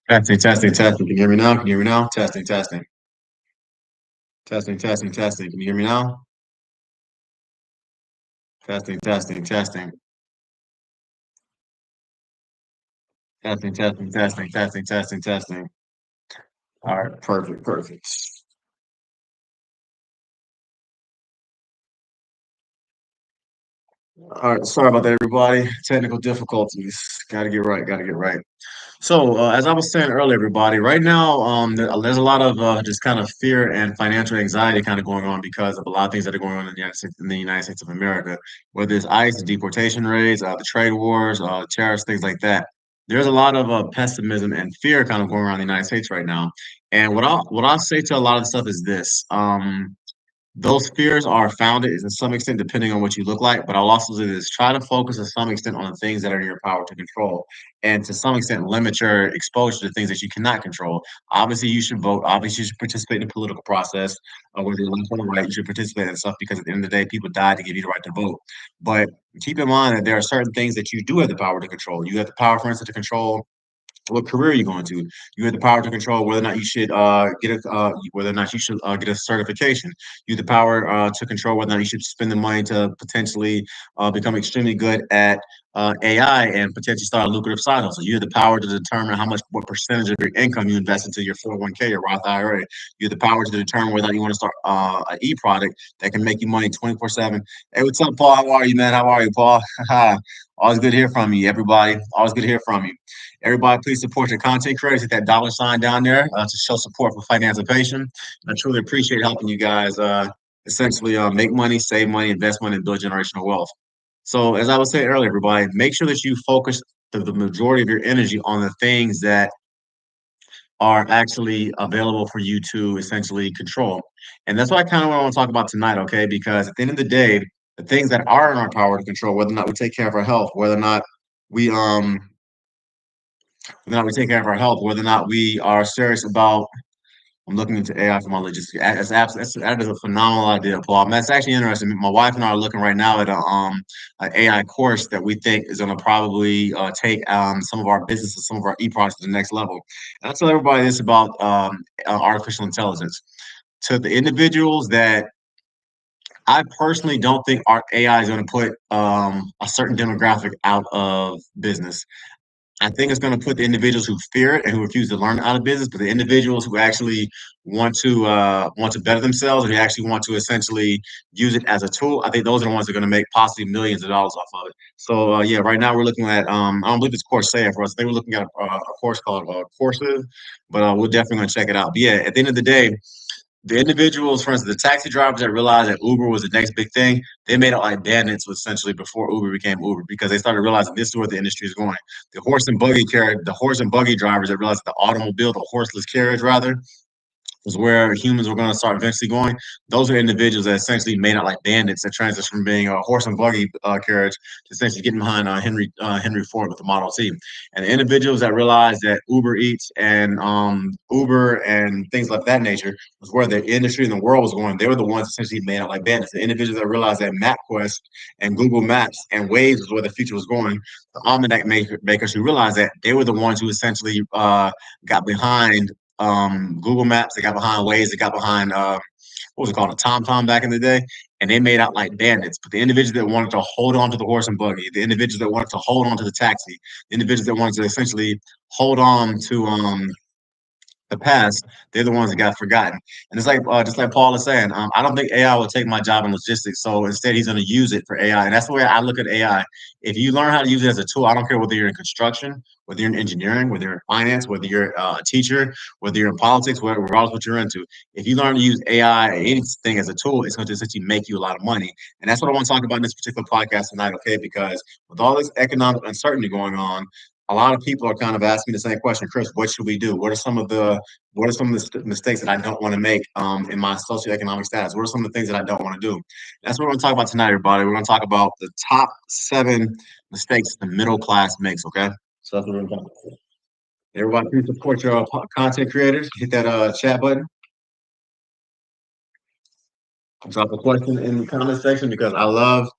Testing, testing, testing. Can you hear me now? Can you hear me now? Testing, testing, testing, testing, testing. Can you hear me now? Testing, testing, testing, testing, testing, testing, testing, testing, testing. All right, perfect, perfect. All right, sorry about that, everybody. Technical difficulties. Got to get right. Got to get right. So, as I was saying earlier, everybody, right now, there's a lot of just kind of fear and financial anxiety kind of going on because of a lot of things that are going on in the United States of America, whether it's ICE, the deportation raids, the trade wars, tariffs, things like that. There's a lot of pessimism and fear kind of going around the United States right now. And what I'll say to a lot of the stuff is this. Those fears are founded to some extent depending on what you look like, but I'll also say this: try to focus to some extent on the things that are in your power to control, and to some extent limit your exposure to things that you cannot control. Obviously, you should vote. Obviously, you should participate in the political process. Whether you're left or right, you should participate in stuff because at the end of the day, people died to give you the right to vote. But keep in mind that there are certain things that you do have the power to control. You have the power, for instance, to control what career you're going to. You have the power to control whether or not you should get a certification. You have the power to control whether or not you should spend the money to potentially become extremely good at AI and potentially start a lucrative side hustle. You have the power to determine what percentage of your income you invest into your 401k or Roth IRA. You have the power to determine whether or not you want to start an e product that can make you money 24/7. Hey, what's up, Paul? How are you, man? How are you, Paul? Always good to hear from you, everybody. Always good to hear from you. Everybody, please support your content creators. Hit that dollar sign down there to show support for Financiation. I truly appreciate helping you guys essentially make money, save money, invest money, and build generational wealth. So, as I was saying earlier, everybody, make sure that you focus the majority of your energy on the things that are actually available for you to essentially control. And that's what I kind of want to talk about tonight, okay? Because at the end of the day, the things that are in our power to control, whether or not we take care of our health, we um whether or not we take care of our health, whether or not we are serious about. I'm looking into AI for my logistics. That is a phenomenal idea, Paul. That's actually interesting. My wife and I are looking right now at an AI course that we think is going to probably take some of our businesses, some of our e-products to the next level. And I tell everybody this about artificial intelligence. To the individuals that I personally don't think our AI is going to put a certain demographic out of business. I think it's going to put the individuals who fear it and who refuse to learn out of business, but the individuals who actually want to better themselves and who actually want to essentially use it as a tool, I think those are the ones that are going to make possibly millions of dollars off of it. So yeah, right now we're looking at I don't believe it's Coursera for us. I think we're looking at a course called Courses, but we're definitely going to check it out. But yeah, at the end of the day, the individuals, for instance, the taxi drivers that realized that Uber was the next big thing, they made it like bandits essentially before Uber became Uber because they started realizing this is where the industry is going. The horse and buggy drivers that realized the automobile, the horseless carriage rather, was where humans were going to start eventually going. Those are individuals that essentially made out like bandits that transitioned from being a horse and buggy carriage to essentially getting behind Henry Ford with the Model T. And the individuals that realized that Uber Eats and Uber and things like that nature was where the industry and the world was going. They were the ones essentially made out like bandits. The individuals that realized that MapQuest and Google Maps and Waze was where the future was going. The almanac makers who realized that they were the ones who essentially got behind Google Maps. They got behind Waze. They got behind what was it called, a TomTom back in the day, and they made out like bandits. But the individuals that wanted to hold on to the horse and buggy, the individuals that wanted to hold on to the taxi, the individuals that wanted to essentially hold on to the past, they're the ones that got forgotten. And it's like just like Paul is saying, I don't think AI will take my job in logistics. So instead, he's going to use it for AI, and that's the way I look at AI. If you learn how to use it as a tool, I don't care whether you're in construction, whether you're in engineering, whether you're in finance, whether you're a teacher, whether you're in politics, regardless of what you're into. If you learn to use AI or anything as a tool, it's going to essentially make you a lot of money. And that's what I want to talk about in this particular podcast tonight, okay? Because with all this economic uncertainty going on, a lot of people are kind of asking the same question, Chris, what should we do? What are some of the mistakes that I don't want to make in my socioeconomic status? What are some of the things that I don't want to do? That's what we're going to talk about tonight, everybody. We're going to talk about the top 7 mistakes the middle class makes, okay? So that's what we're going to talk about. Everybody, please support your content creators. Hit that chat button. Drop a question in the comment section because I love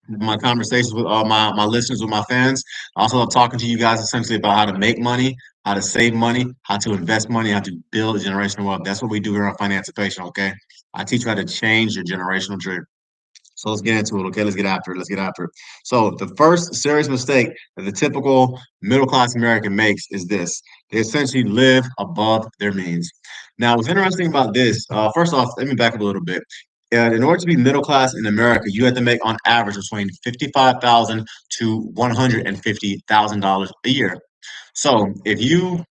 my conversations with my listeners, with my fans. I also love talking to you guys essentially about how to make money, how to save money, how to invest money, how to build generational wealth. That's what we do here on Financipation, okay? I teach you how to change your generational tree. So let's get into it. Okay, let's get after it. Let's get after it. So the first serious mistake that the typical middle class American makes is this: they essentially live above their means. Now, what's interesting about this, first off, let me back up a little bit. In order to be middle class in America, you have to make on average between $55,000 to $150,000 a year. So if you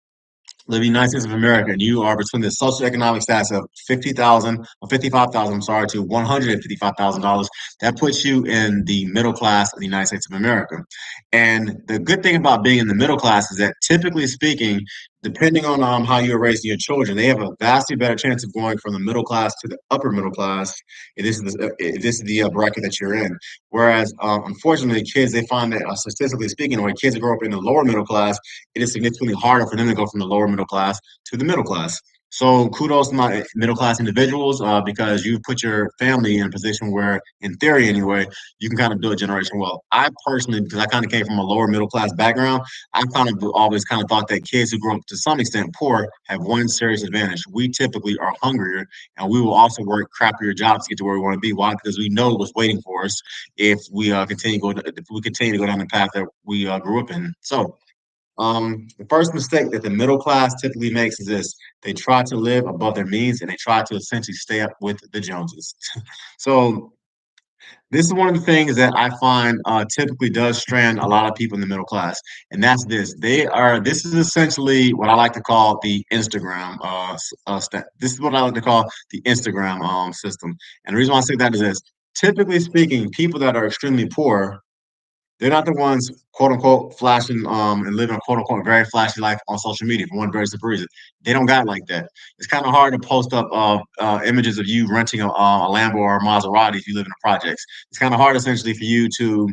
living in the United States of America, and you are between the socioeconomic status of 50,000 or 55,000, I'm sorry, to $155,000, that puts you in the middle class of the United States of America. And the good thing about being in the middle class is that, typically speaking, depending on how you're raising your children, they have a vastly better chance of going from the middle class to the upper middle class if this is the bracket that you're in. Whereas, unfortunately, kids, they find that, statistically speaking, when kids grow up in the lower middle class, it is significantly harder for them to go from the lower middle class to the middle class. So kudos to my middle class individuals, because you put your family in a position where, in theory anyway, you can kind of build generational wealth. I personally, because I kind of came from a lower middle class background, I kind of always kind of thought that kids who grow up to some extent poor have one serious advantage. We typically are hungrier, and we will also work crappier jobs to get to where we want to be. Why? Because we know what's waiting for us if we continue to go down the path that we grew up in. So the first mistake that the middle class typically makes is this: they try to live above their means, and they try to essentially stay up with the Joneses. So this is one of the things that I find typically does strand a lot of people in the middle class, and that's this. This is essentially what I like to call the Instagram. This is what I like to call the Instagram system. And the reason why I say that is this: typically speaking, people that are extremely poor, they're not the ones, quote unquote, flashing and living a quote unquote very flashy life on social media for one very simple reason. They don't got like that. It's kind of hard to post up images of you renting a Lambo or a Maserati if you live in the projects. It's kind of hard essentially for you to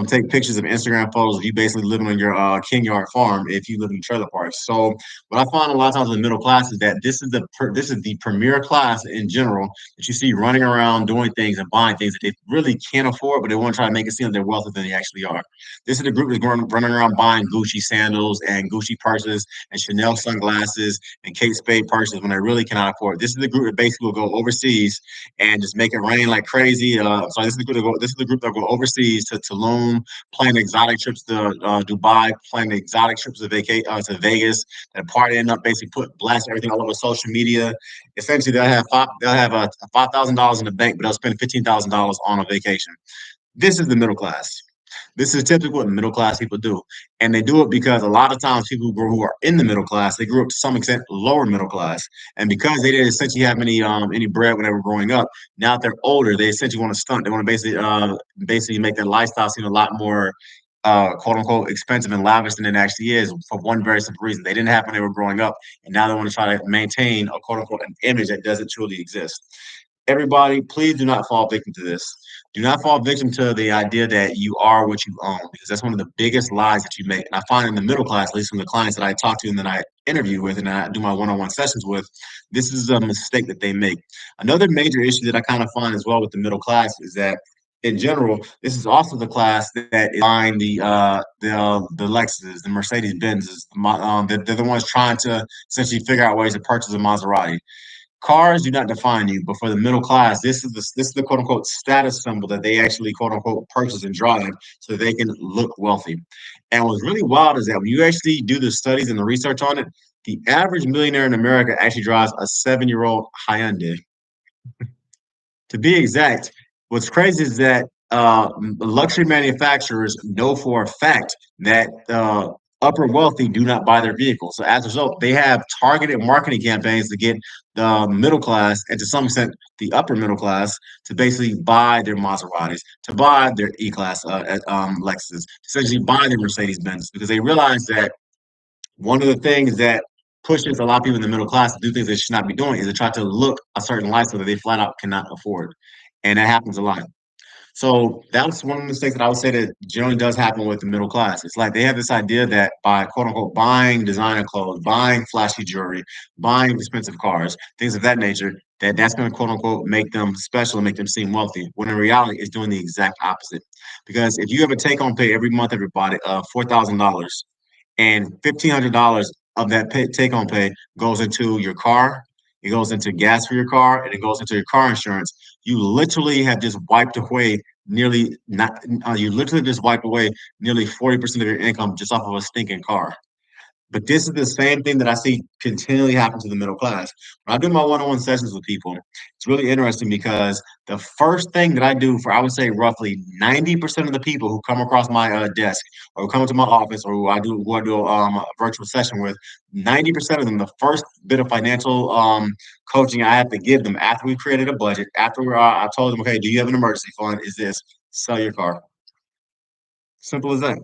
take pictures of Instagram photos of you basically living on your King Yard farm if you live in trailer parks. So what I find a lot of times in the middle class is that this is the premier class in general that you see running around doing things and buying things that they really can't afford, but they want to try to make it seem like they're wealthier than they actually are. This is the group that's running around buying Gucci sandals and Gucci purses and Chanel sunglasses and Kate Spade purses when they really cannot afford it. This is the group that basically will go overseas and just make it rain like crazy. So this is the group that will go overseas to Tulum, plan exotic trips to Dubai, plan exotic trips to Vegas, and party end up basically blast everything all over social media. Essentially, they'll have $5,000 in the bank, but they'll spend $15,000 on a vacation. This is the middle class. This is typically what middle class people do, and they do it because a lot of times people who are in the middle class, they grew up to some extent lower middle class, and because they didn't essentially have any bread when they were growing up. Now that they're older, they essentially want to stunt. They want to basically make their lifestyle seem a lot more quote unquote expensive and lavish than it actually is, for one very simple reason: they didn't have when they were growing up, and now they want to try to maintain a quote unquote an image that doesn't truly exist. Everybody, please do not fall victim to this. Do not fall victim to the idea that you are what you own, because that's one of the biggest lies that you make. And I find in the middle class, at least from the clients that I talk to and that I interview with and I do my one-on-one sessions with, this is a mistake that they make. Another major issue that I kind of find as well with the middle class is that, in general, this is also the class that is buying the Lexuses, the Mercedes Benzes. They're the ones trying to essentially figure out ways to purchase a Maserati. Cars do not define you, but for the middle class, this is the quote unquote status symbol that they actually quote unquote purchase and drive so they can look wealthy. And what's really wild is that when you actually do the studies and the research on it, the average millionaire in America actually drives a 7-year-old Hyundai. To be exact, what's crazy is that luxury manufacturers know for a fact that upper wealthy do not buy their vehicles. So as a result, they have targeted marketing campaigns to get the middle class, and to some extent the upper middle class, to basically buy their Maseratis, to buy their E-Class Lexus, essentially buy their Mercedes Benz, because they realize that one of the things that pushes a lot of people in the middle class to do things they should not be doing is to try to look a certain lifestyle that they flat out cannot afford. And that happens a lot. So that's one of the mistakes that I would say that generally does happen with the middle class. It's like they have this idea that by quote unquote buying designer clothes, buying flashy jewelry, buying expensive cars, things of that nature, that's going to quote unquote make them special and make them seem wealthy. When in reality, it's doing the exact opposite. Because if you have a take home pay every month, everybody, of $4,000, and $1,500 of that take home pay goes into your car, it goes into gas for your car, and it goes into your car insurance. You literally have just wiped away nearly not. You literally just wiped away nearly 40% of your income just off of a stinking car. But this is the same thing that I see continually happen to the middle class. When I do my one-on-one sessions with people, it's really interesting because the first thing that I do for, I would say, roughly 90% of the people who come across my desk or who come into my office or who I do a virtual session with, 90% of them, the first bit of financial coaching I have to give them after we created a budget, after I told them, okay, do you have an emergency fund? Is this sell your car? Simple as that.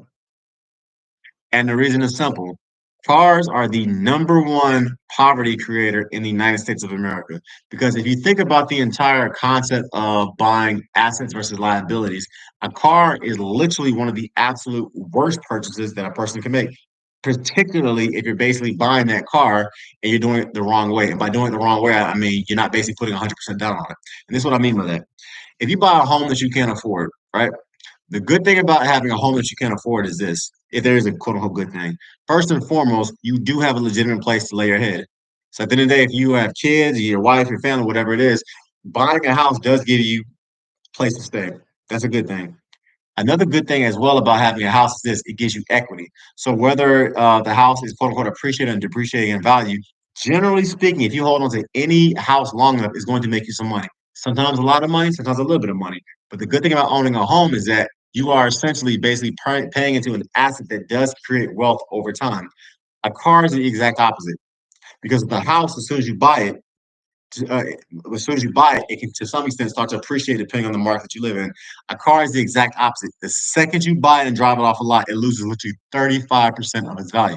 And the reason is simple. Cars are the number one poverty creator in the United States of America. Because if you think about the entire concept of buying assets versus liabilities, a car is literally one of the absolute worst purchases that a person can make. Particularly if you're basically buying that car and you're doing it the wrong way. And by doing it the wrong way, I mean you're not basically putting 100% down on it. And this is what I mean by that. If you buy a home that you can't afford, right? The good thing about having a home that you can't afford is this, if there is a quote unquote good thing. First and foremost, you do have a legitimate place to lay your head. So at the end of the day, if you have kids, your wife, your family, whatever it is, buying a house does give you a place to stay. That's a good thing. Another good thing as well about having a house is this, it gives you equity. So whether the house is quote unquote appreciating and depreciating in value, generally speaking, if you hold on to any house long enough, it's going to make you some money. Sometimes a lot of money, sometimes a little bit of money. But the good thing about owning a home is that you are essentially basically paying into an asset that does create wealth over time. A car is the exact opposite because the house, uh, as soon as you buy it, it can to some extent start to appreciate depending on the market that you live in. A car is the exact opposite. The second you buy it and drive it off a lot, it loses literally 35% of its value.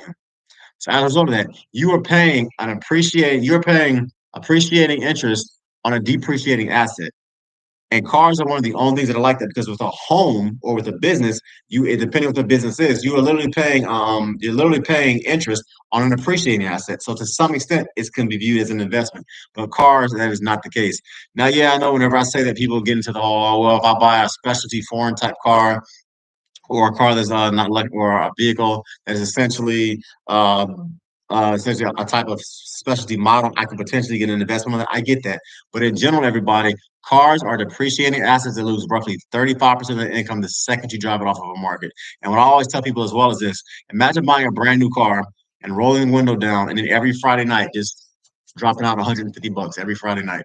So as a result of that, you're paying appreciating interest on a depreciating asset. And cars are one of the only things that are like that because with a home or with a business, depending on what the business is, you're literally paying interest on an appreciating asset. So to some extent, it can be viewed as an investment. But cars, that is not the case. Now, yeah, I know whenever I say that, people get into the whole, oh, well, if I buy a specialty foreign type car, or a car that's not like, or a vehicle that is essentially a type of specialty model, I could potentially get an investment on that. I get that, but in general, everybody, cars are depreciating assets that lose roughly 35% of the income the second you drive it off of a market. And what I always tell people as well is this: imagine buying a brand new car and rolling the window down, and then every Friday night just dropping out 150 bucks every Friday night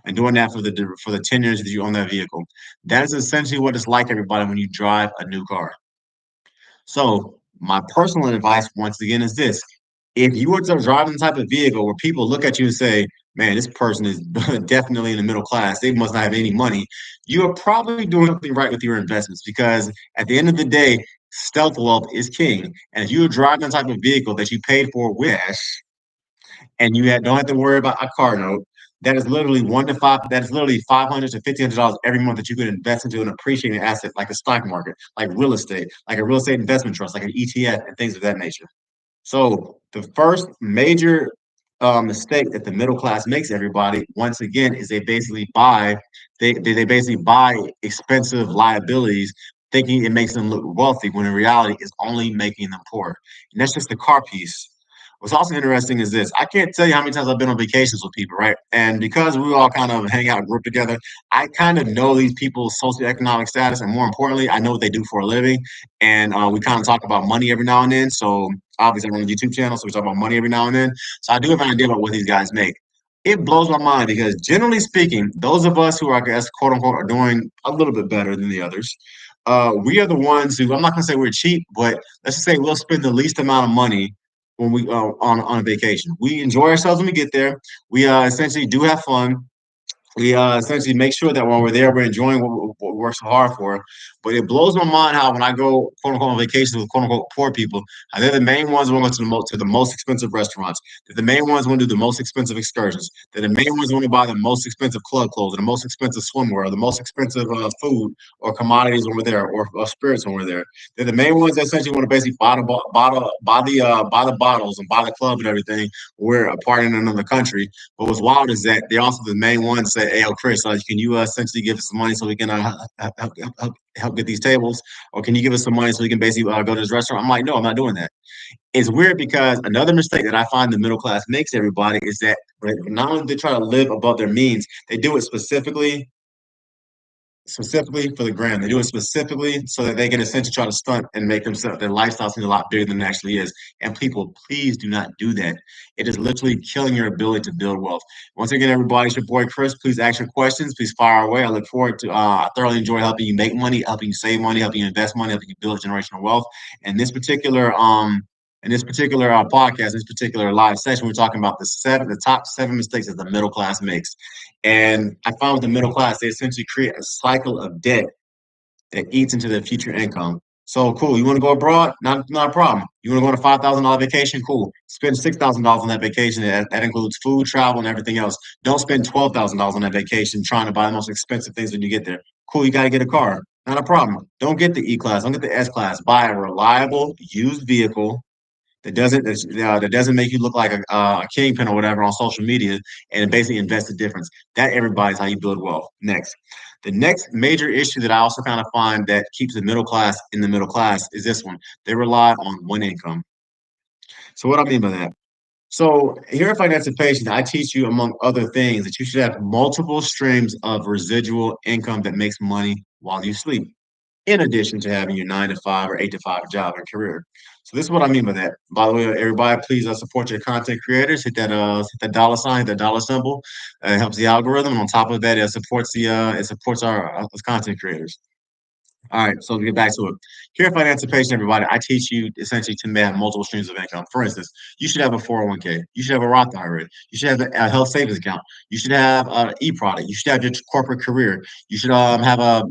and doing that for the 10 years that you own that vehicle. That is essentially what it's like, everybody, when you drive a new car. So my personal advice, once again, is this: if you were to drive the type of vehicle where people look at you and say, "Man, this person is definitely in the middle class. They must not have any money," you are probably doing something right with your investments because at the end of the day, stealth wealth is king. And if you are driving the type of vehicle that you paid for with cash, and don't have to worry about a car note. That is literally 1 to 5. That is literally $500 to $1,500 every month that you could invest into an appreciating asset like a stock market, like real estate, like a real estate investment trust, like an ETF, and things of that nature. So the first major mistake that the middle class makes, everybody, once again, is they basically buy expensive liabilities, thinking it makes them look wealthy, when in reality, it's only making them poor. And that's just the car piece. What's also interesting is this: I can't tell you how many times I've been on vacations with people, right? And because we all kind of hang out and group together, I kind of know these people's socioeconomic status, and more importantly, I know what they do for a living. And we kind of talk about money every now and then. So obviously, I run a YouTube channel, so we talk about money every now and then. So I do have an idea about what these guys make. It blows my mind because generally speaking, those of us who are, I guess, quote unquote, are doing a little bit better than the others, we are the ones who, I'm not going to say we're cheap, but let's just say we'll spend the least amount of money when we on a vacation. We enjoy ourselves when we get there. We essentially do have fun. we essentially make sure that when we're there, we're enjoying what we work so hard for. But it blows my mind how when I go quote unquote on vacations with quote unquote poor people, how they're the main ones who want to go to the most expensive restaurants. They're the main ones who want to do the most expensive excursions. They're the main ones who want to buy the most expensive club clothes, or the most expensive swimwear, or the most expensive food or commodities when we're there, or spirits when we're there. They're the main ones that essentially want to basically buy the bottles and buy the club and everything. We're a part in another country, but what's wild is that they're also the main ones that, hey, yo, Chris, can you essentially give us some money so we can help get these tables? Or can you give us some money so we can basically go to this restaurant? I'm like, no, I'm not doing that. It's weird because another mistake that I find the middle class makes everybody is that not only do they try to live above their means, they do it specifically for the gram. They do it specifically so that they can essentially try to stunt and make themselves their lifestyle seem a lot bigger than it actually is. And people, please do not do that. It is literally killing your ability to build wealth. Once again, everybody, it's your boy Chris. Please ask your questions. Please fire away. I look forward to. I thoroughly enjoy helping you make money, helping you save money, helping you invest money, helping you build generational wealth. And this particular podcast, this particular live session, we're talking about the top seven mistakes that the middle class makes. And I found with the middle class, they essentially create a cycle of debt that eats into their future income. So cool. You want to go abroad? Not a problem. You want to go on a $5,000 vacation? Cool. Spend $6,000 on that vacation. That includes food, travel, and everything else. Don't spend $12,000 on that vacation trying to buy the most expensive things when you get there. Cool. You got to get a car. Not a problem. Don't get the E class. Don't get the S class. Buy a reliable used vehicle that doesn't make you look like a kingpin or whatever on social media, and basically invest the difference. That everybody's how you build wealth. Next, the next major issue that I also kind of find that keeps the middle class in the middle class is this one. They rely on one income. So what I mean by that? So here at Financial Patient, I teach you, among other things, that you should have multiple streams of residual income that makes money while you sleep, in addition to having your 9 to 5 or 8 to 5 job and career. So this is what I mean by that. By the way, everybody, please support your content creators. Hit that dollar sign, hit that dollar symbol. It helps the algorithm. And on top of that, it supports our content creators. All right, so to get back to it. Here at Financial Patient, everybody, I teach you essentially to have multiple streams of income. For instance, you should have a 401k. You should have a Roth IRA. You should have a health savings account. You should have an e-product. You should have your corporate career. You should have a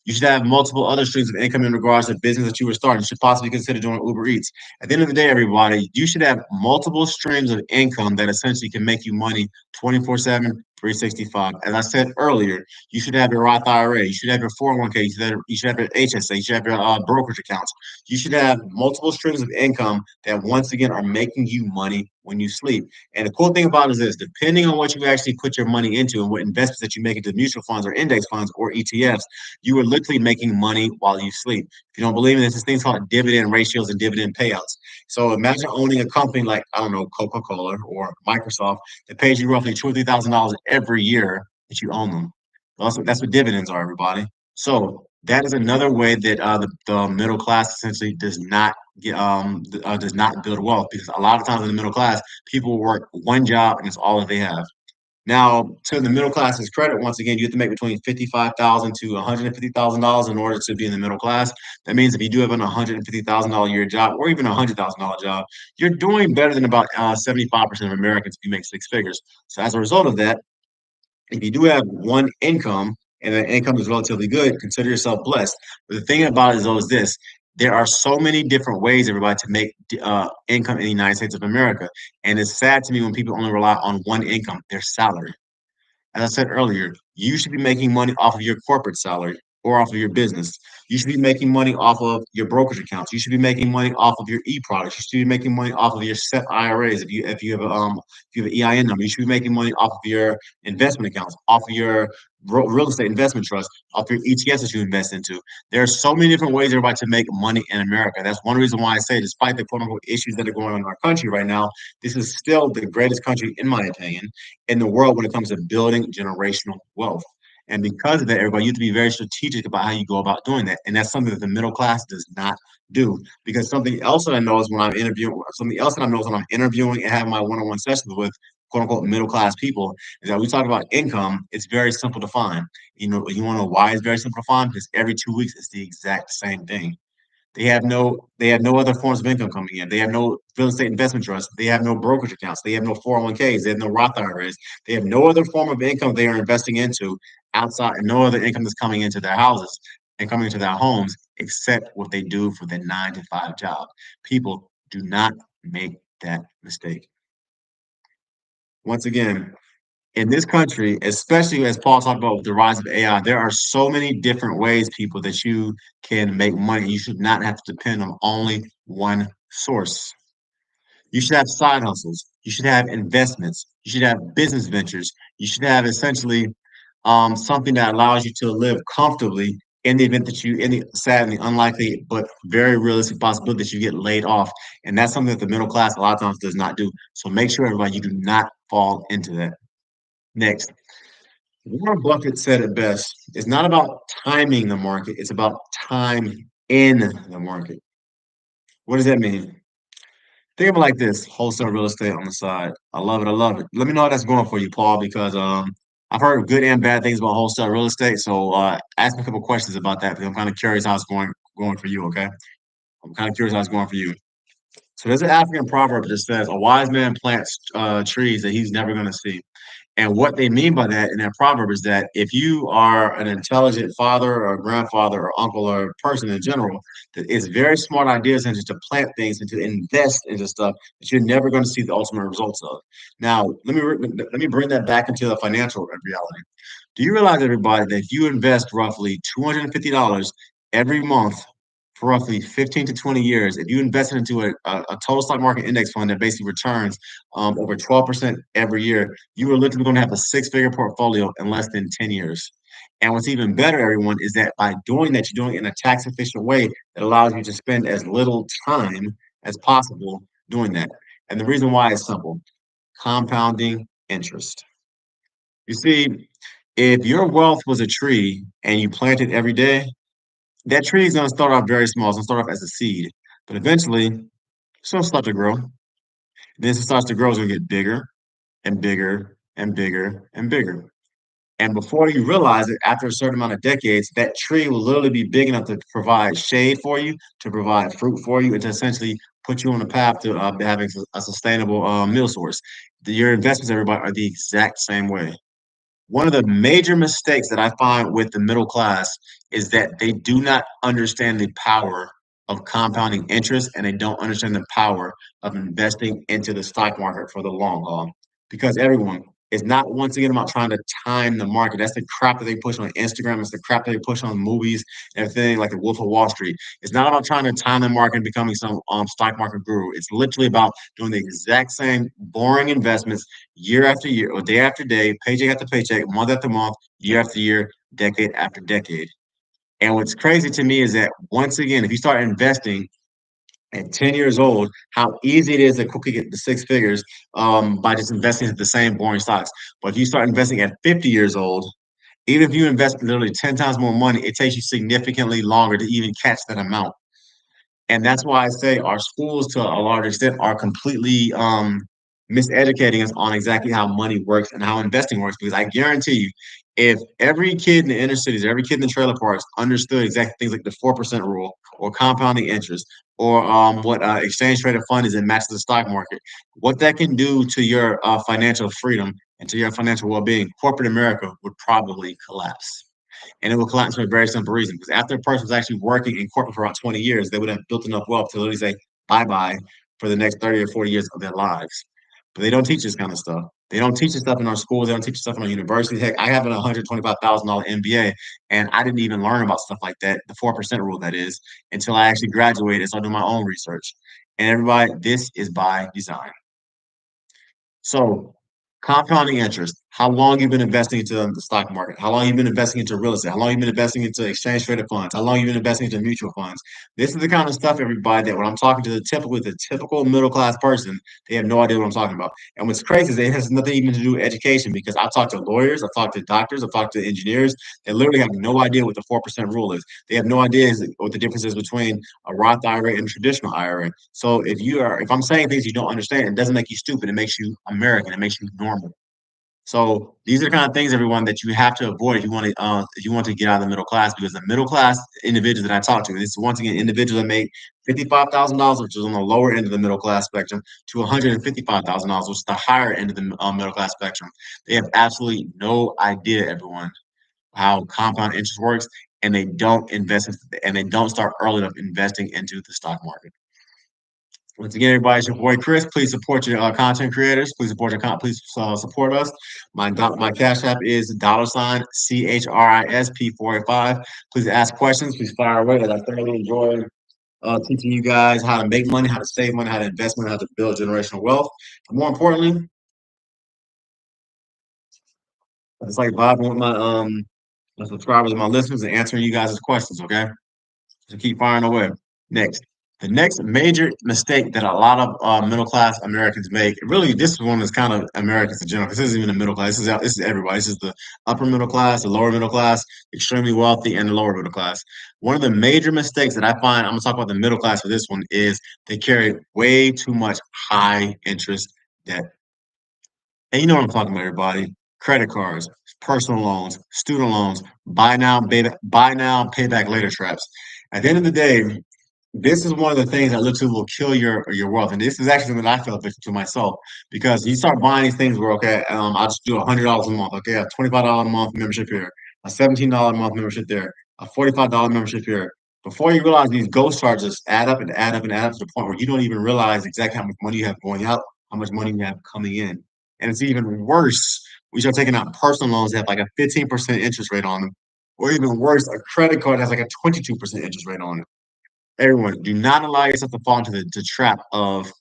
you should have multiple other streams of income in regards to business that you were starting. You should possibly consider doing Uber Eats. At the end of the day, everybody, you should have multiple streams of income that essentially can make you money 24/7, 365. As I said earlier, you should have your Roth IRA. You should have your 401k. You should have your HSA. You should have your brokerage accounts. You should have multiple streams of income that, once again, are making you money when you sleep. And the cool thing about it is this: depending on what you actually put your money into and what investments that you make into mutual funds or index funds or ETFs, you are literally making money while you sleep. If you don't believe me, there's this thing called dividend ratios and dividend payouts. So imagine owning a company like, I don't know, Coca-Cola or Microsoft that pays you roughly $2,000 or $3,000 every year that you own them. That's what dividends are, everybody. So that is another way that the middle class essentially does not build wealth, because a lot of times in the middle class, people work one job and it's all that they have. Now, to the middle class's credit, once again, you have to make between $55,000 to $150,000 in order to be in the middle class. That means if you do have an $150,000 a year job or even a $100,000 job, you're doing better than about 75% of Americans if you make six figures. So as a result of that, if you do have one income and that income is relatively good, consider yourself blessed. But the thing about it is, though, is this: there are so many different ways, everybody, to make income in the United States of America. And it's sad to me when people only rely on one income, their salary. As I said earlier, you should be making money off of your corporate salary or off of your business. You should be making money off of your brokerage accounts. You should be making money off of your e-products. You should be making money off of your set IRAs. If you have an EIN number, you should be making money off of your investment accounts, off of your real estate investment trust, off your ETFs that you invest into. There are so many different ways, everybody, to make money in America. That's one reason why I say, despite the quote unquote issues that are going on in our country right now, this is still the greatest country, in my opinion, in the world when it comes to building generational wealth. And because of that, everybody, you have to be very strategic about how you go about doing that. And that's something that the middle class does not do. Because something else that I notice when I'm interviewing, something else that I notice when I'm interviewing and having my one-on-one sessions with quote unquote middle class people is that we talk about income. It's very simple to find. You want to know why it's very simple to find? Because every 2 weeks it's the exact same thing. They have no other forms of income coming in. They have no real estate investment trusts. They have no brokerage accounts. They have no 401ks. They have no Roth IRAs. They have no other form of income they are investing into outside, and no other income that's coming into their houses and coming into their homes except what they do for their 9 to 5 job. People do not make that mistake. Once again, in this country, especially as Paul talked about with the rise of AI, there are so many different ways, people, that you can make money. You should not have to depend on only one source. You should have side hustles. You should have investments. You should have business ventures. You should have essentially something that allows you to live comfortably in the event that you, in the sad and the unlikely but very realistic possibility that you get laid off. And that's something that the middle class a lot of times does not do. So make sure, everybody, you do not fall into that. Next, Warren Buffett said it best. It's not about timing the market, it's about time in the market. What does that mean? Think of it like this: wholesale real estate on the side. I love it. I love it. Let me know how that's going for you, Paul, because I've heard good and bad things about wholesale real estate. So ask me a couple questions about that because I'm kind of curious how it's going for you. Okay, I'm kind of curious how it's going for you. So there's an African proverb that says, "A wise man plants trees that he's never going to see." And what they mean by that in that proverb is that if you are an intelligent father or grandfather or uncle or person in general, that it's very smart ideas and just to plant things and to invest into stuff that you're never going to see the ultimate results of. Now, let me bring that back into the financial reality. Do you realize, everybody, that if you invest roughly $250 every month for roughly 15 to 20 years, if you invest it into a total stock market index fund that basically returns over 12% every year, you are literally going to have a six-figure portfolio in less than 10 years. And what's even better, everyone, is that by doing that, you're doing it in a tax efficient way that allows you to spend as little time as possible doing that. And the reason why is simple: compounding interest. You see, if your wealth was a tree and you plant it every day, that tree is going to start off very small. It's going to start off as a seed, but eventually it's going to start to grow. Then as it starts to grow, it's going to get bigger and bigger and bigger and bigger. And before you realize it, after a certain amount of decades, that tree will literally be big enough to provide shade for you, to provide fruit for you, and to essentially put you on a path to having a sustainable meal source. Your investments, everybody, are the exact same way. One of the major mistakes that I find with the middle class is that they do not understand the power of compounding interest, and they don't understand the power of investing into the stock market for the long haul. Because everyone is not, once again, about trying to time the market. That's the crap that they push on Instagram. It's the crap that they push on movies and everything like the Wolf of Wall Street. It's not about trying to time the market and becoming some stock market guru. It's literally about doing the exact same boring investments year after year, or day after day, paycheck after paycheck, month after month, year after year, decade after decade. And what's crazy to me is that, once again, if you start investing at 10 years old, how easy it is to quickly get the six figures by just investing in the same boring stocks. But if you start investing at 50 years old, even if you invest literally 10 times more money, it takes you significantly longer to even catch that amount. And that's why I say our schools, to a large extent, are completely miseducating us on exactly how money works and how investing works. Because I guarantee you, if every kid in the inner cities, every kid in the trailer parks understood exactly things like the 4% rule or compounding interest or what exchange traded fund is and matches the stock market, what that can do to your financial freedom and to your financial well-being, corporate America would probably collapse. And it will collapse for a very simple reason. Because after a person was actually working in corporate for about 20 years, they would have built enough wealth to literally say bye bye for the next 30 or 40 years of their lives. But they don't teach this kind of stuff. They don't teach this stuff in our schools. They don't teach this stuff in our universities. Heck, I have an $125,000 MBA, and I didn't even learn about stuff like that, the 4% rule, that is, until I actually graduated and started doing my own research. And everybody, this is by design. So, compounding interest. How long you've been investing into the stock market? How long you've been investing into real estate? How long you've been investing into exchange traded funds? How long you've been investing into mutual funds? This is the kind of stuff, everybody, that when I'm talking to the typical middle class person, they have no idea what I'm talking about. And what's crazy is it has nothing even to do with education, because I've talked to lawyers, I've talked to doctors, I've talked to engineers that literally have no idea what the 4% rule is. They have no idea what the difference is between a Roth IRA and a traditional IRA. So if I'm saying things you don't understand, it doesn't make you stupid. It makes you American. It makes you normal. So these are the kind of things, everyone, that you have to avoid if you want to get out of the middle class, because the middle class individuals that I talk to, and this is once again individuals that make $55,000, which is on the lower end of the middle class spectrum, to $155,000, which is the higher end of the middle class spectrum. They have absolutely no idea, everyone, how compound interest works, and they don't invest and they don't start early enough investing into the stock market. Once again, everybody, it's your boy Chris. Please support your content creators. Please support Please support us. My cash app is $ CHRISP485. Please ask questions. Please fire away. As I thoroughly enjoy teaching you guys how to make money, how to save money, how to invest money, how to build generational wealth. But more importantly, it's like vibing with my subscribers and my listeners and answering you guys' questions. Okay, so keep firing away. Next, the next major mistake that a lot of middle class Americans make, really, this one is kind of Americans in general, because this isn't even the middle class. This is everybody. This is the upper middle class, the lower middle class, extremely wealthy, and the lower middle class. One of the major mistakes that I find, I'm gonna talk about the middle class for this one, is they carry way too much high interest debt. And you know what I'm talking about, everybody. Credit cards, personal loans, student loans, buy now, pay back later traps. At the end of the day, this is one of the things that literally will kill your wealth. And this is actually something that I fell victim to myself, because you start buying these things where, okay, I'll just do $100 a month. Okay, a $25 a month membership here, a $17 a month membership there, a $45 membership here. Before you realize, these ghost charges add up and add up and add up to the point where you don't even realize exactly how much money you have going out, how much money you have coming in. And it's even worse. We start taking out personal loans that have like a 15% interest rate on them. Or even worse, a credit card has like a 22% interest rate on it. Everyone, do not allow yourself to fall into the trap of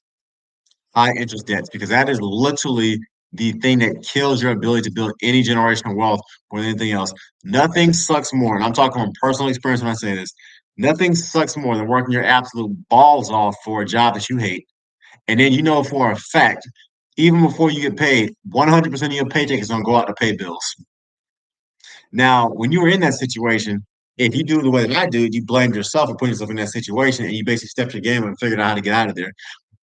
high interest debts, because that is literally the thing that kills your ability to build any generational wealth more than anything else. Nothing sucks more, and I'm talking from personal experience when I say this. Nothing sucks more than working your absolute balls off for a job that you hate, and then you know for a fact, even before you get paid, 100% of your paycheck is going to go out to pay bills. Now, when you were in that situation, if you do the way that I do, you blame yourself for putting yourself in that situation, and you basically stepped your game and figured out how to get out of there.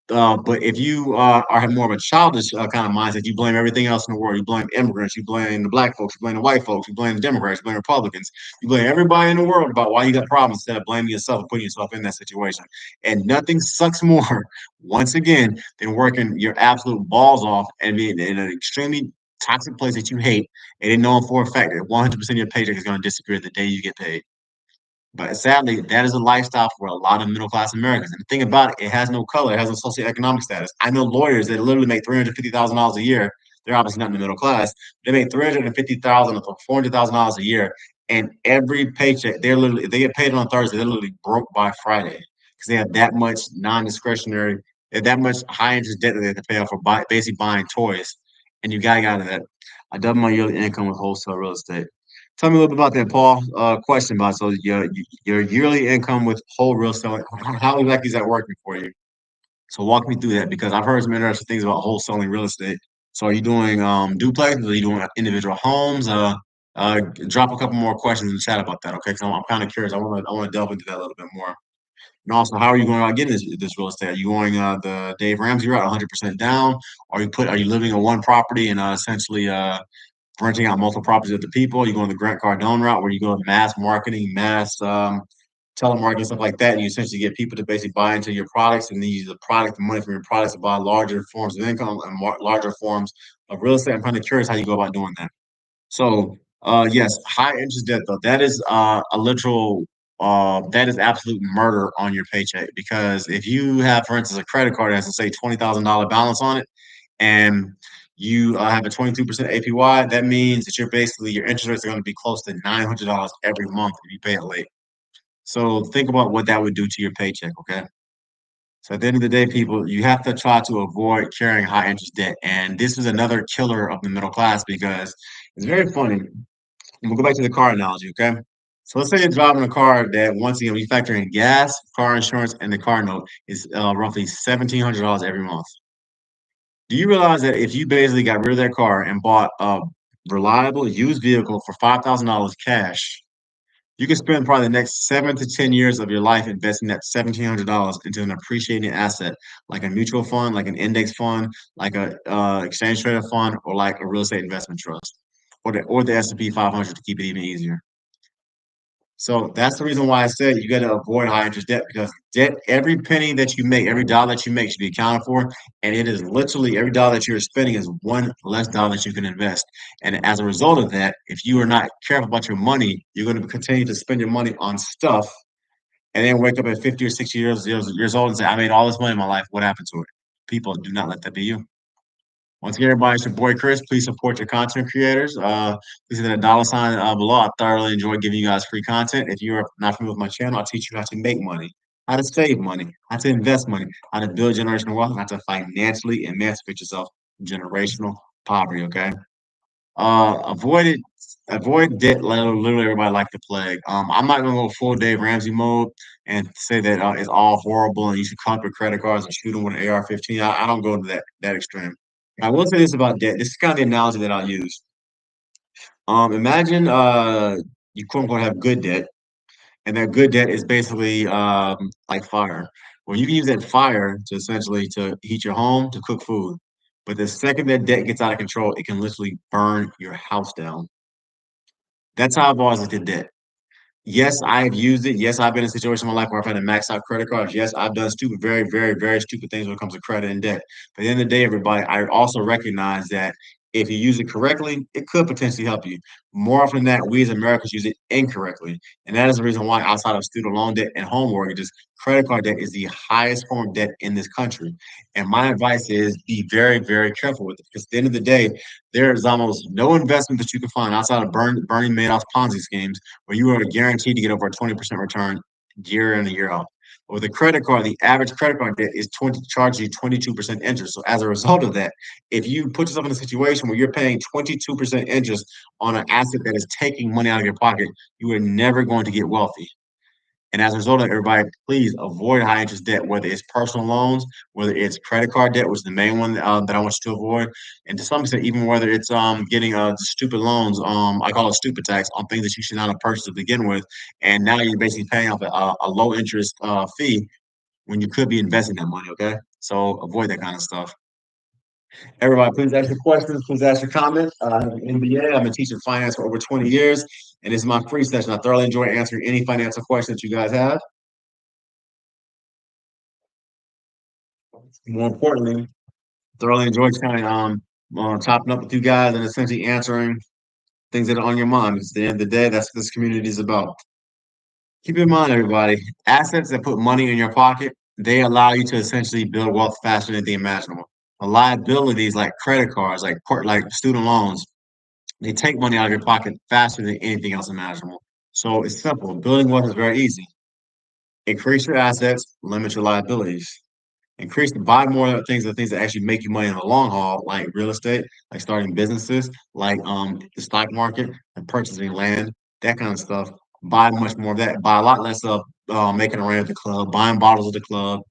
But if you are have more of a childish kind of mindset, you blame everything else in the world. You blame immigrants, you blame the black folks, you blame the white folks, you blame the Democrats, you blame Republicans, you blame everybody in the world about why you got problems, instead of blaming yourself and putting yourself in that situation. And nothing sucks more, once again, than working your absolute balls off and being in an extremely toxic place that you hate, and then knowing for a fact that 100% of your paycheck is going to disappear the day you get paid. But sadly, that is a lifestyle for a lot of middle class Americans. And the thing about it, it has no color, it has no socioeconomic status. I know lawyers that literally make $350,000 a year. They're obviously not in the middle class. They make $350,000 or $400,000 a year, and every paycheck they get paid on Thursday. They're literally broke by Friday, because they have that much non-discretionary, they have that much high interest debt that they have to pay off for basically buying toys. And you gotta get out of that. I double my yearly income with wholesale real estate. Tell me a little bit about that, Paul. Question about, so your yearly income with whole real estate. How exactly is that working for you? So walk me through that, because I've heard some interesting things about wholesaling real estate. So are you doing duplexes? Are you doing individual homes? Drop a couple more questions in the chat about that, okay? Because I'm kind of curious. I want to delve into that a little bit more. And also, how are you going about getting this real estate? Are you going the Dave Ramsey route, 100% down? Are you living in one property and essentially renting out multiple properties to people? You go on the Grant Cardone route, where you go mass marketing, mass telemarketing, stuff like that, and you essentially get people to basically buy into your products, and then you use the money from your products to buy larger forms of income and larger forms of real estate. I'm kind of curious how you go about doing that. So, yes, high interest debt, though, that is a literal that is absolute murder on your paycheck, because if you have, for instance, a credit card that has to say $20,000 balance on it, and you have a 22% APY, that means that your interest rates are going to be close to $900 every month if you pay it late. So think about what that would do to your paycheck, okay? So at the end of the day, people, you have to try to avoid carrying high interest debt. And this is another killer of the middle class, because it's very funny. And we'll go back to the car analogy, okay? So let's say you're driving a car that, once again, we factor in gas, car insurance, and the car note, is roughly $1,700 every month. Do you realize that if you basically got rid of that car and bought a reliable used vehicle for $5,000 cash, You can spend probably the next 7 to 10 years of your life investing that $1,700 into an appreciating asset, like a mutual fund, like an index fund, like a exchange traded fund, or like a real estate investment trust, or the S&P 500 to keep it even easier. So that's the reason why I said you got to avoid high interest debt, because debt, every penny that you make, every dollar that you make should be accounted for. And it is literally every dollar that you're spending is one less dollar that you can invest. And as a result of that, if you are not careful about your money, you're going to continue to spend your money on stuff and then wake up at 50 or 60 years old and say, I made all this money in my life. What happened to it? People, do not let that be you. Once again, everybody, it's your boy Chris. Please support your content creators. Please hit that dollar sign below. I thoroughly enjoy giving you guys free content. If you're not familiar with my channel, I'll teach you how to make money, how to save money, how to invest money, how to build generational wealth, and how to financially emancipate yourself from generational poverty. Okay. Avoid it. Avoid debt. Literally, everybody like the plague. I'm not gonna go full Dave Ramsey mode and say that it's all horrible and you should cut up your credit cards and shoot them with an AR-15. I don't go to that extreme. I will say this about debt. This is kind of the analogy that I'll use. Imagine you quote unquote have good debt, and that good debt is basically like fire. Well, you can use that fire to essentially to heat your home, to cook food. But the second that debt gets out of control, it can literally burn your house down. That's how I've always looked at debt. Yes, I've used it. Yes, I've been in a situation in my life where I've had to max out credit cards. Yes, I've done stupid, very, very, very stupid things when it comes to credit and debt. But at the end of the day, everybody, I also recognize that if you use it correctly, it could potentially help you. More often than that, we as Americans use it incorrectly. And that is the reason why, outside of student loan debt and home mortgages, credit card debt is the highest form of debt in this country. And my advice is be very, very careful with it, because at the end of the day, there is almost no investment that you can find outside of Bernie Madoff's Ponzi schemes where you are guaranteed to get over a 20% return year in and year out. With a credit card, the average credit card debt is 20 charges you 22% interest. So as a result of that, if you put yourself in a situation where you're paying 22% interest on an asset that is taking money out of your pocket, you are never going to get wealthy. And as a result of everybody, please avoid high interest debt, whether it's personal loans, whether it's credit card debt, which is the main one that I want you to avoid, and to some extent, even whether it's getting stupid loans, I call it stupid tax on things that you should not have purchased to begin with, and now you're basically paying off a low interest fee when you could be investing that money. Okay, so avoid that kind of stuff. Everybody, please ask your questions. Please ask your comments. I have an MBA. I've been teaching finance for over 20 years, and this is my free session. I thoroughly enjoy answering any financial questions you guys have. More importantly, thoroughly enjoyed kind of chopping up with you guys and essentially answering things that are on your mind. Because at the end of the day, that's what this community is about. Keep in mind, everybody, assets that put money in your pocket, they allow you to essentially build wealth faster than the imaginable. The liabilities like credit cards, like student loans, they take money out of your pocket faster than anything else imaginable. So it's simple. Building wealth is very easy. Increase your assets, limit your liabilities. Increase buy more things that actually make you money in the long haul, like real estate, like starting businesses, like the stock market and purchasing land, that kind of stuff. Buy much more of that. Buy a lot less of making a run at the club, buying bottles of the club,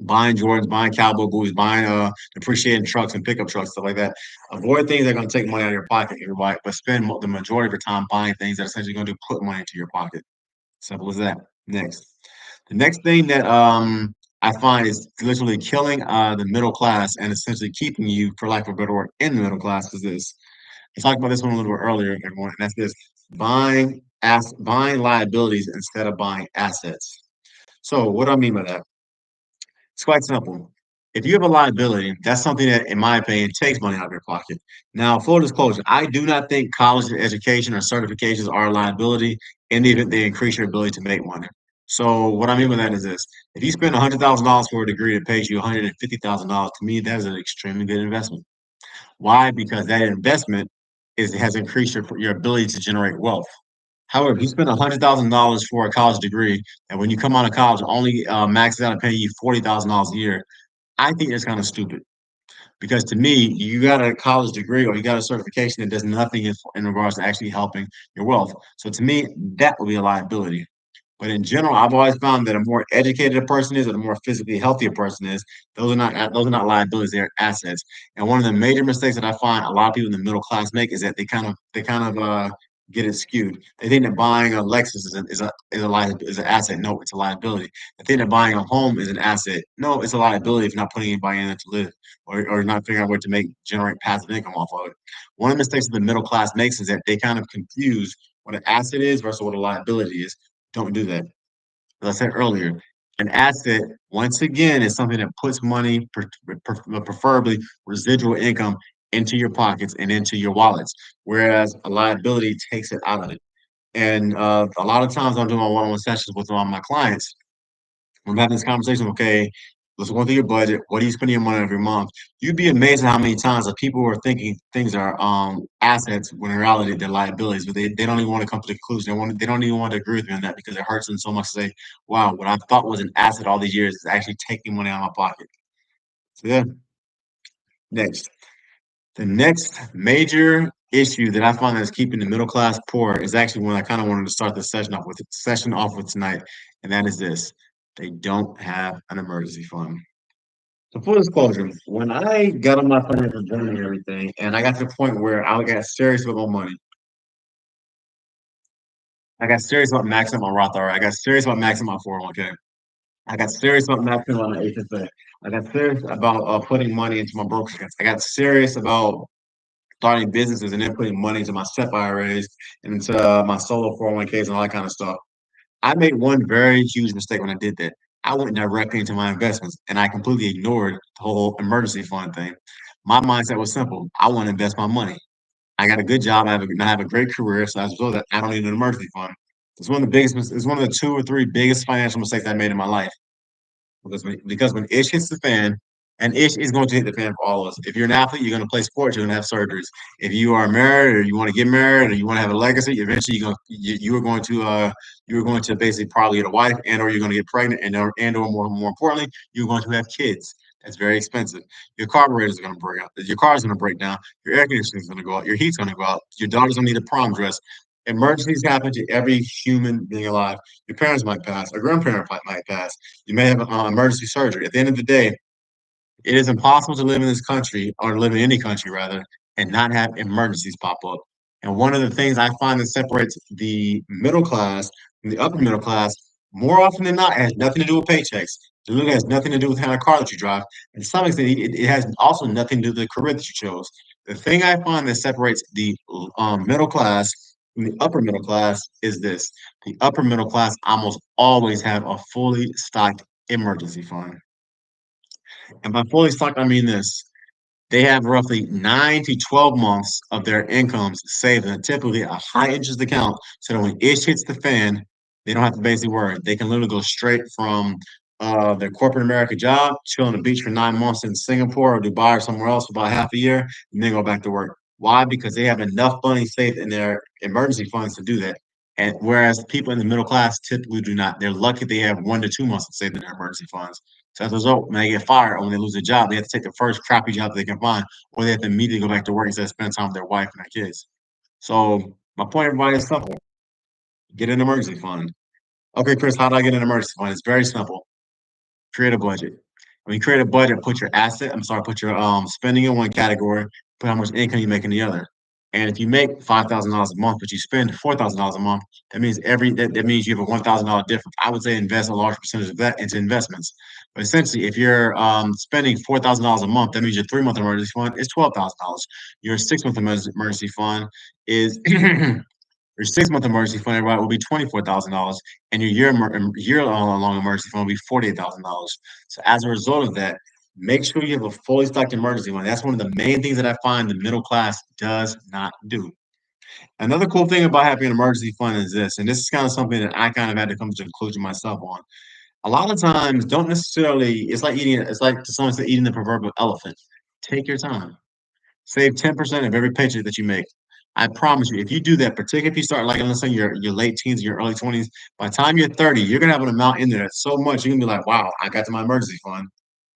buying Jordans, buying cowboy boots, buying depreciating trucks and pickup trucks, stuff like that. Avoid things that are going to take money out of your pocket, everybody, but spend the majority of your time buying things that are essentially going to put money into your pocket. Simple as that. Next. The next thing that I find is literally killing the middle class and essentially keeping you, for lack of a better word, in the middle class is this. I talked about this one a little bit earlier, everyone, and that's this buying liabilities instead of buying assets. So what do I mean by that? It's quite simple. If you have a liability, that's something that, in my opinion, takes money out of your pocket. Now, full disclosure, I do not think college education or certifications are a liability in the event they increase your ability to make money. So, what I mean by that is this: if you spend $100,000 for a degree that pays you $150,000, to me, that is an extremely good investment. Why? Because that investment has increased your ability to generate wealth. However, if you spend $100,000 for a college degree, and when you come out of college, only maxes out and paying you $40,000 a year, I think that's kind of stupid. Because to me, you got a college degree or you got a certification that does nothing in regards to actually helping your wealth. So to me, that would be a liability. But in general, I've always found that a more educated a person is, or the more physically healthy a person is, those are not liabilities; they're assets. And one of the major mistakes that I find a lot of people in the middle class make is that they kind of get it skewed. They think that buying a Lexus is an asset. No, it's a liability. They think that buying a home is an asset. No, it's a liability if you're not putting anybody in it to live, or not figuring out where to generate passive income off of it. One of the mistakes that the middle class makes is that they kind of confuse what an asset is versus what a liability is. Don't do that. As I said earlier, an asset, once again, is something that puts money, preferably residual income, into your pockets and into your wallets, whereas a liability takes it out of it. And a lot of times I'm doing my one-on-one sessions with all my clients. I'm having this conversation. Okay, let's go through your budget. What are you spending your money on every month? You'd be amazed at how many times that people are thinking things are assets when in reality they're liabilities, but they don't even want to come to the conclusion. They don't even want to agree with me on that because it hurts them so much to say, wow, what I thought was an asset all these years is actually taking money out of my pocket. So yeah, next. The next major issue that I find that's keeping the middle class poor is actually one I kind of wanted to start the session off with tonight, and that is this: they don't have an emergency fund. So full disclosure, when I got on my financial journey and everything, and I got to the point where I got serious with my money, I got serious about maxing my Roth IRA, I got serious about maxing my 401k, I got serious about maxing my HSA, I got serious about putting money into my brokerage accounts, I got serious about starting businesses and then putting money into my SEP IRAs and into my solo 401ks and all that kind of stuff. I made one very huge mistake when I did that. I went directly into my investments and I completely ignored the whole emergency fund thing. My mindset was simple. I want to invest my money. I got a good job. I have a great career. So as a result of that, I don't need an emergency fund. It's one of the two or three biggest financial mistakes I made in my life. Because when ish hits the fan, and ish is going to hit the fan for all of us. If you're an athlete, you're going to play sports, you're going to have surgeries. If you are married or you want to get married or you want to have a legacy, eventually you are going to basically probably get a wife or you're going to get pregnant or more importantly, you're going to have kids. That's very expensive. Your carburetor is going to break out. Your car is going to break down. Your air conditioning is going to go out. Your heat's going to go out. Your daughter's going to need a prom dress. Emergencies happen to every human being alive. Your parents might pass. A grandparent might pass. You may have emergency surgery. At the end of the day, it is impossible to live in this country or live in any country rather and not have emergencies pop up. And one of the things I find that separates the middle class from the upper middle class more often than not, it has nothing to do with paychecks. It literally has nothing to do with the kind of car that you drive. And to some extent, it has also nothing to do with the career that you chose. The thing I find that separates the middle class from the upper middle class is this: the upper middle class almost always have a fully stocked emergency fund. And by fully stocked, I mean this: they have roughly 9 to 12 months of their incomes saved in typically a high interest account so that when ish hits the fan, they don't have to basically worry. They can literally go straight from their corporate America job, chill on the beach for 9 months in Singapore or Dubai or somewhere else for about half a year, and then go back to work. Why? Because they have enough money saved in their emergency funds to do that. And whereas people in the middle class typically do not, they're lucky they have 1 to 2 months saved in their emergency funds. So as a result, when they get fired or when they lose a job, they have to take the first crappy job that they can find, or they have to immediately go back to work instead of spend time with their wife and their kids. So my point, everybody, is simple: get an emergency fund. Okay, Chris, how do I get an emergency fund? It's very simple. Create a budget. When you create a budget, put your spending in one category, put how much income you make in the other. And if you make $5,000 a month, but you spend $4,000 a month, that means you have a $1,000 difference. I would say invest a large percentage of that into investments. But essentially, if you're spending $4,000 a month, that means your 3 month emergency fund is $12,000. Your 6 month emergency fund is your 6 month emergency fund, right, will be $24,000, and your year long emergency fund will be $48,000. So as a result of that, make sure you have a fully stocked emergency fund. That's one of the main things that I find the middle class does not do. Another cool thing about having an emergency fund is this, and this is kind of something that I kind of had to come to the conclusion myself on. A lot of times, don't necessarily. It's like to some extent eating the proverbial elephant. Take your time. Save 10% of every paycheck that you make. I promise you, if you do that, particularly if you start like let's say your late teens, your early 20s, by the time you're 30, you're gonna have an amount in there that's so much you're gonna be like, wow, I got to my emergency fund.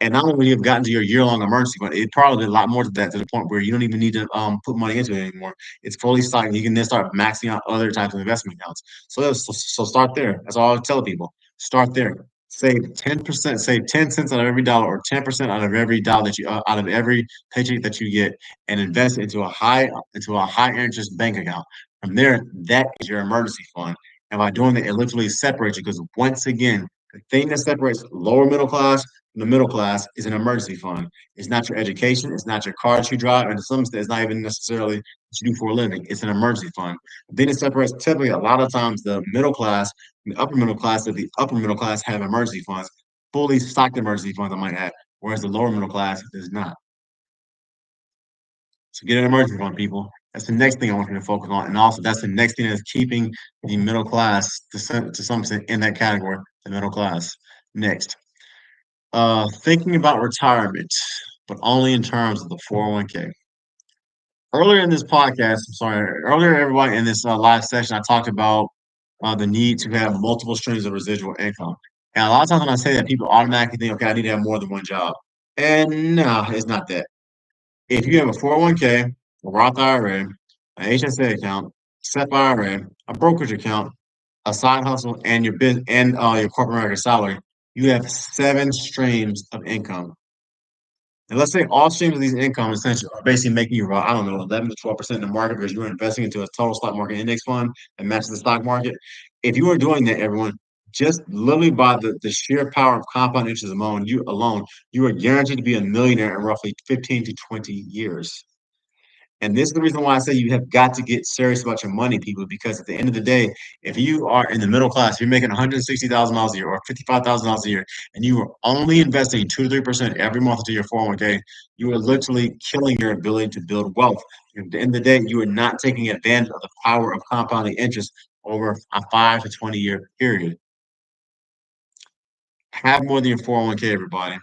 And not only will you have gotten to your year-long emergency fund, it probably did a lot more to that to the point where you don't even need to put money into it anymore. It's fully stocked. You can then start maxing out other types of investment accounts. So start there. That's all I tell people. Start there. Save 10%, save 10 cents out of every dollar or 10% out of every dollar that you out of every paycheck that you get and invest into a high interest bank account. From there, that is your emergency fund. And by doing that, it literally separates you because once again, the thing that separates lower middle class from the middle class is an emergency fund. It's not your education, it's not your car that you drive, and to some extent, it's not even necessarily what you do for a living. It's an emergency fund. Then it separates typically a lot of times the middle class and the upper middle class. That the upper middle class have emergency funds, fully stocked emergency funds, I might add, whereas the lower middle class does not. So get an emergency fund, people. That's the next thing I want you to focus on. And also, that's the next thing that's keeping the middle class to some extent in that category, the middle class. Next, thinking about retirement, but only in terms of the 401k. Earlier in this podcast, I'm sorry, earlier everybody in this live session, I talked about the need to have multiple streams of residual income. And a lot of times when I say that, people automatically think, okay, I need to have more than one job. And no, it's not that. If you have a 401k, a Roth IRA, an HSA account, SEP IRA, a brokerage account, a side hustle, and your business and your corporate American salary, you have 7 streams of income. And let's say all streams of these income essentially are basically making you, I don't know, 11 to 12% in the market because you're investing into a total stock market index fund that matches the stock market. If you are doing that, everyone, just literally by the sheer power of compound interest alone, you are guaranteed to be a millionaire in roughly 15 to 20 years. And this is the reason why I say you have got to get serious about your money, people, because at the end of the day, if you are in the middle class, you're making $160,000 a year or $55,000 a year, and you are only investing 2 to 3% every month into your 401k, you are literally killing your ability to build wealth. At the end of the day, you are not taking advantage of the power of compounding interest over a 5 to 20-year period. Have more than your 401k, everybody.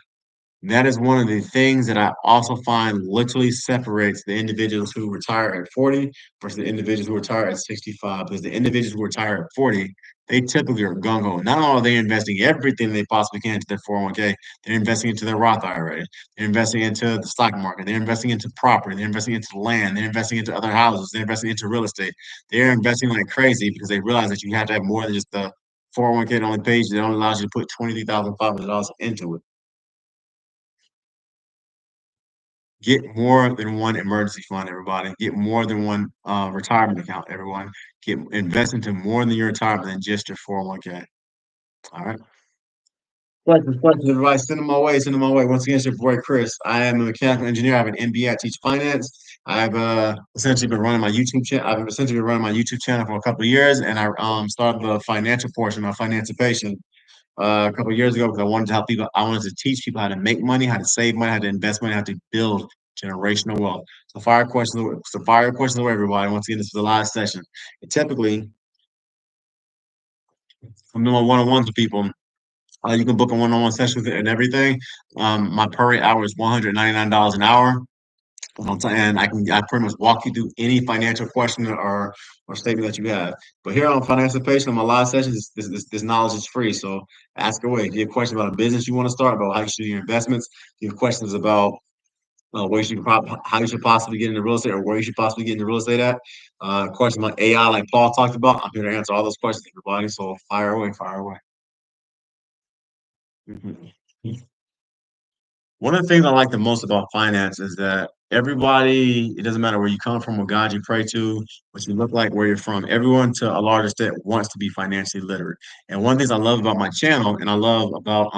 That is one of the things that I also find literally separates the individuals who retire at 40 versus the individuals who retire at 65. Because the individuals who retire at 40, they typically are gung ho. Not only are they investing everything they possibly can into their 401k, they're investing into their Roth IRA, they're investing into the stock market, they're investing into property, they're investing into land, they're investing into other houses, they're investing into real estate. They're investing like crazy because they realize that you have to have more than just the 401k that only pays you, that only allows you to put $23,500 into it. Get more than one emergency fund, everybody. Get more than one retirement account, everyone. Invest into more than your retirement than just your 401k. All right. Questions, everybody. Send them my way. Send them my way. Once again, it's your boy Chris. I am a mechanical engineer. I have an MBA. I teach finance. I've essentially been running my YouTube channel. I've essentially been running my YouTube channel for a couple of years, and I started the financial portion, my financiation, a couple of years ago because I wanted to help people. I wanted to teach people how to make money, how to save money, how to invest money, how to build generational wealth. So fire questions away, everybody. Once again, this is the live session. And typically, I'm doing one-on-ones with people. You can book a one-on-one session and everything. My per rate hour is $199 an hour. And I pretty much walk you through any financial question or statement that you have. But here on Financial Patient, on my live sessions, this knowledge is free. So ask away. If you have questions about a business you want to start, about how you should do your investments, if you have questions about how you should possibly get into real estate or where you should possibly get into real estate at, questions about AI, like Paul talked about, I'm here to answer all those questions, everybody. So fire away, fire away. Mhm. One of the things I like the most about finance is that everybody, it doesn't matter where you come from, what God you pray to, what you look like, where you're from, everyone to a large extent wants to be financially literate. And one of the things I love about my channel and I love about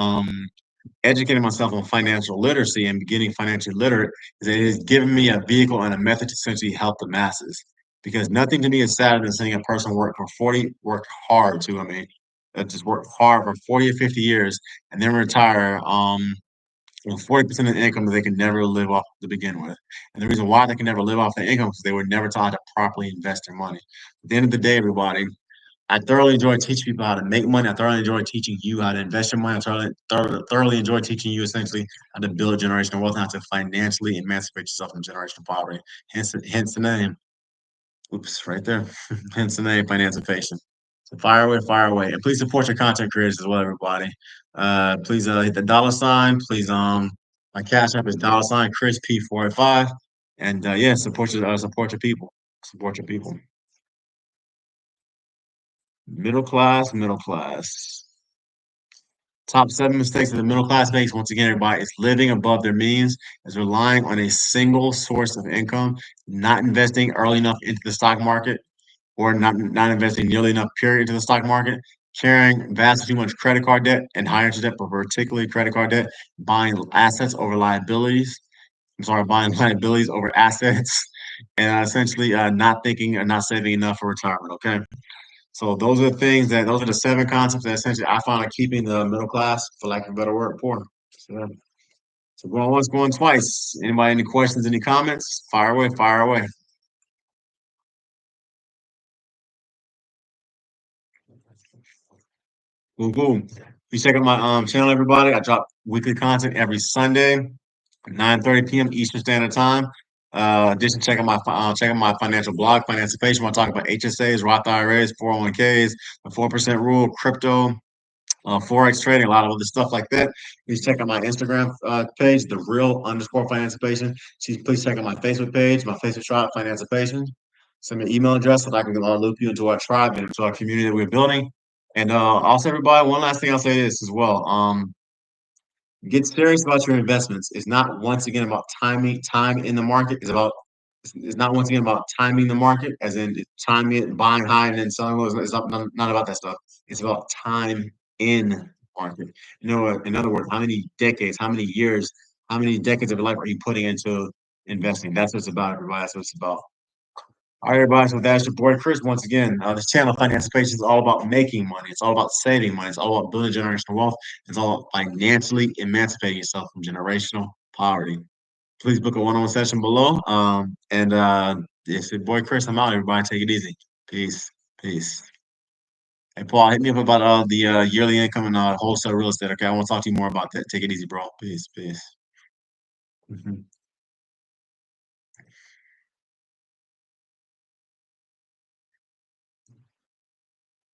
educating myself on financial literacy and getting financially literate is that it has given me a vehicle and a method to essentially help the masses. Because nothing to me is sadder than seeing a person work hard too. I mean, just work hard for 40 or 50 years and then retire 40% of the income that they can never live off to begin with. And the reason why they can never live off their income is they were never taught to properly invest their money. At the end of the day, everybody, I thoroughly enjoy teaching people how to make money. I thoroughly enjoy teaching you how to invest your money. I thoroughly enjoy teaching you essentially how to build generational wealth, how to financially emancipate yourself from generational poverty. Hence the name. Oops, right there. Hence the name, Financiation. So fire away, and please support your content creators as well, everybody. Please hit the dollar sign. Please, my cash app is dollar sign Chris P485, and yeah, support your people. Support your people. Middle class, middle class. Top 7 mistakes that the middle class makes, once again, everybody, is living above their means, is relying on a single source of income, not investing early enough into the stock market, or not investing nearly enough period into the stock market, carrying vastly too much credit card debt and higher interest debt, but particularly credit card debt, buying assets over liabilities. I'm sorry, buying liabilities over assets, and essentially not thinking and not saving enough for retirement. Okay, so those are the seven concepts that essentially I found are keeping the middle class, for lack of a better word, poor. So, so going once, going twice. Anybody any questions, any comments? Fire away, fire away. Boom, boom. You check out my channel, everybody. I drop weekly content every Sunday, 9:30 p.m. Eastern Standard Time. Addition, check out my financial blog, Financipation. When I talk about HSAs, Roth IRAs, 401ks, the 4% rule, crypto, forex trading, a lot of other stuff like that. Please check out my Instagram page, the real underscore financipation. Please check out my Facebook page, my Facebook tribe, financipation. Send me an email address so that I can loop you into our tribe and into our community that we're building. And also, everybody, one last thing I'll say is as well. Get serious about your investments. It's not once again about time in the market. It's not once again about timing the market, as in timing it, buying high and then selling low. It's not about that stuff. It's about time in market. In other words, how many years, how many decades of your life are you putting into investing? That's what it's about, everybody. That's what it's about. All right, everybody. So that's your boy Chris. Once again, this channel, Financipation, is all about making money. It's all about saving money. It's all about building generational wealth. It's all about financially emancipating yourself from generational poverty. Please book a one-on-one session below. And it's your boy Chris. I'm out. Everybody, take it easy. Peace. Peace. Hey, Paul, hit me up about the yearly income and wholesale real estate. Okay, I want to talk to you more about that. Take it easy, bro. Peace. Peace. Mhm.